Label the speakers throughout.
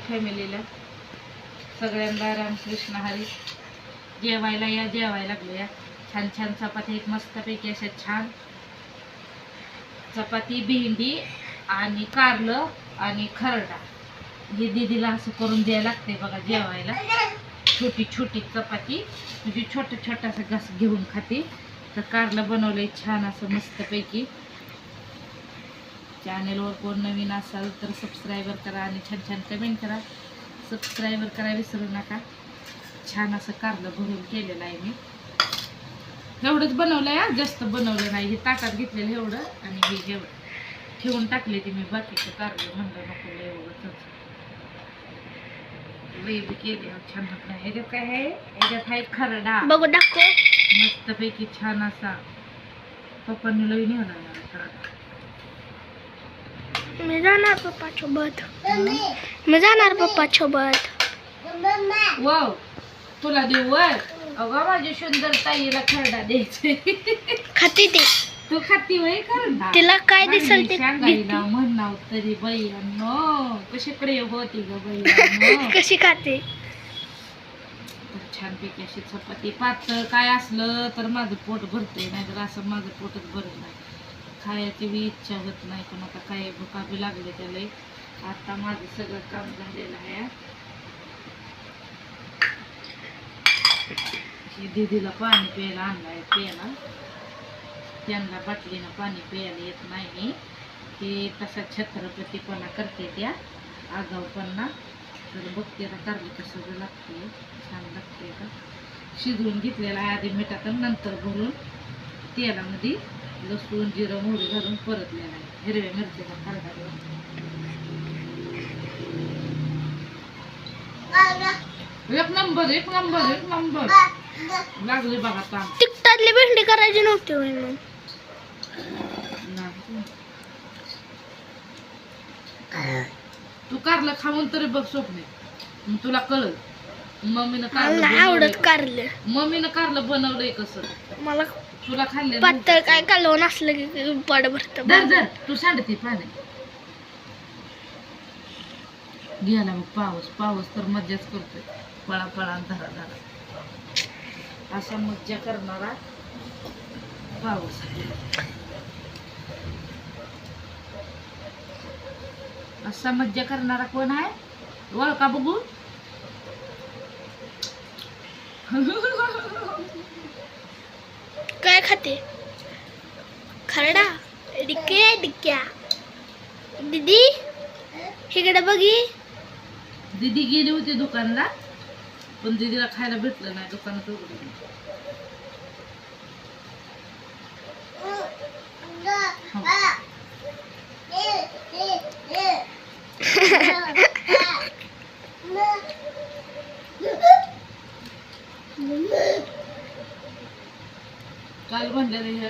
Speaker 1: फॅमिलीला सगळ्यांना रामकृष्ण हरी. जेवायला या, जेवायला लागलो या. छान छान चपाती एक मस्तपैकी अशा छान चपाती, भेंडी आणि कारलं आणि खरडा. हे दीदीला असं करून द्यायला लागते बघा जेवायला. छोटी छोटी चपाती म्हणजे छोटं छोटासा घास घेऊन खाते. तर कारलं बनवलंय छान असं मस्तपैकी. चॅनलवर कोण नवीन असाल तर सबस्क्रायबर करा आणि छान छान कमेंट करा. सबस्क्रायबर करा विसरू नका. छान असं कारलं भरून केलेलं आहे मी. एवढंच बनवलं आहे, जास्त बनवलं नाही. हे ताटात घेतलेलं एवढं आणि हे जेवढं ठेवून टाकले ते मी बाकीचं कारलं. म्हणलं नको एवढंच वेब केले छान होत नाही. ह्याच्यात काय आहे, ह्याच्यात आहे खरडा.
Speaker 2: बघू दाखव
Speaker 1: मस्तपैकी छान असा. पप्पांनी लई नेला खरडा.
Speaker 2: मी जाणार पप्पा सोबत. मी जाणार पप्पा सोबत.
Speaker 1: वाव तुला देऊ वर. अगं माझी सुंदर ताईला खरडा द्यायचे.
Speaker 2: खाते ते
Speaker 1: तू खाती वय खरडा.
Speaker 2: तिला काय दिसल ते
Speaker 1: सांगायला म्हणणार तरी बाईनो कशाकडे होती ग बाईनो.
Speaker 2: कशी खाते.
Speaker 1: छानपैकी अशी चपाती. पातळ काय असलं तर माझं पोट भरतंय, नाहीतर असं माझं पोटच भरत नाही. खायची बी इच्छा होत नाही. पण आता काय भुका बी लागले त्याला. आता माझं सगळं काम झालेलं आहे. दीदीला पाणी प्यायला आणलाय प्यायला. त्यांना बाटलीनं पाणी प्यायला येत नाही. ते तसा छत्रपतीपणा करते त्या आगाऊपणा. तर बघते ना कारलं कसं लागते. छान लागते का. शिजवून घेतलेला आहे आधी मिठात, नंतर भरून तेलामध्ये लसूण जिरं मोहरी घालून परतलेला आहे. हिरव्या मिरचीचा खरडा. एक नंबर एक नंबर एक नंबर लागले बघा काम.
Speaker 2: तिकटातली भेंडी करायची नव्हती होय मग.
Speaker 1: तू कारलं खाऊन तरी बघ स्वप्ने, मग तुला कळल. मम्मीनं
Speaker 2: मला नाही आवडत कारलं.
Speaker 1: मम्मीनं कारलं बनवलंय कसं.
Speaker 2: मला
Speaker 1: तुला खाल्ले
Speaker 2: पातळ काय कालवून असलं की पड भरत.
Speaker 1: दर तू सांडते पाणी घ्यायला. मग पाऊस पाऊस तर मज्जाच करतोय. पळा पळा धरा धरा असा मज्जा करणारा पाऊस. असा मज्जा करणारा कोण आहे ओळखा बघू.
Speaker 2: काय खाते. खरडा. डिक्या डिक्या. दीदी इकडे बघी.
Speaker 1: दीदी गेली होती दुकानला, पण दीदीला खायला भेटलं नाही. दुकानात उघडलं. काल म्हणलेलं हे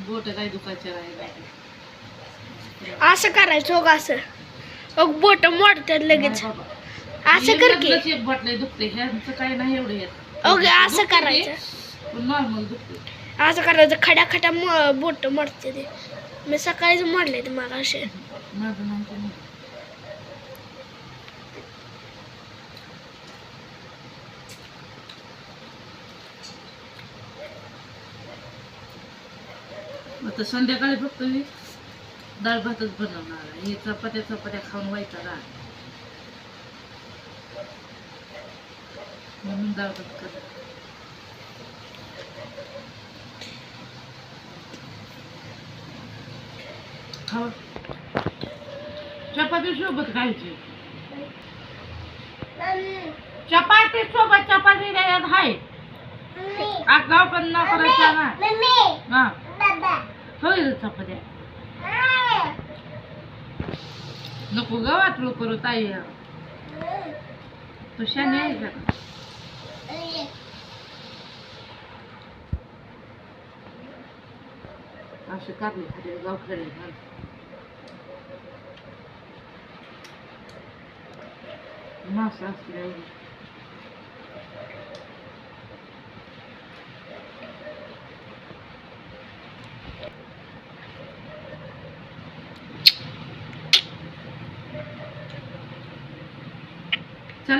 Speaker 1: बोट काय दुखायचे राहिले.
Speaker 2: असं करायचं हो. असं बोट मोडतात लगेच. असं कर की.
Speaker 1: बटले दुखते ह्यांचं काय नाही एवढं येत.
Speaker 2: ओके असं करायचं.
Speaker 1: नॉर्मल दुखते.
Speaker 2: असं करायचं. खड्या खड्या बोट मोडते ते. मी सकाळीच मोडले ते मला असे.
Speaker 1: माझं नाही ते नाही. आता संध्याकाळी फक्त मी डाळ भातच बनवणार आहे. हे चपात्या चपात्या खाऊन व्हायचा राग म्हणून डाळ भात कर. खाऊ चपाती सोबत खायची. चपाती सोबत चपाती द्यायला आहे. आगाव पण न करायचा ना. हा होईल चपात्या. नको ग वाटलं करू ताई. तू शाने आहे का. असे कारले खाते गावखेडे मासा असले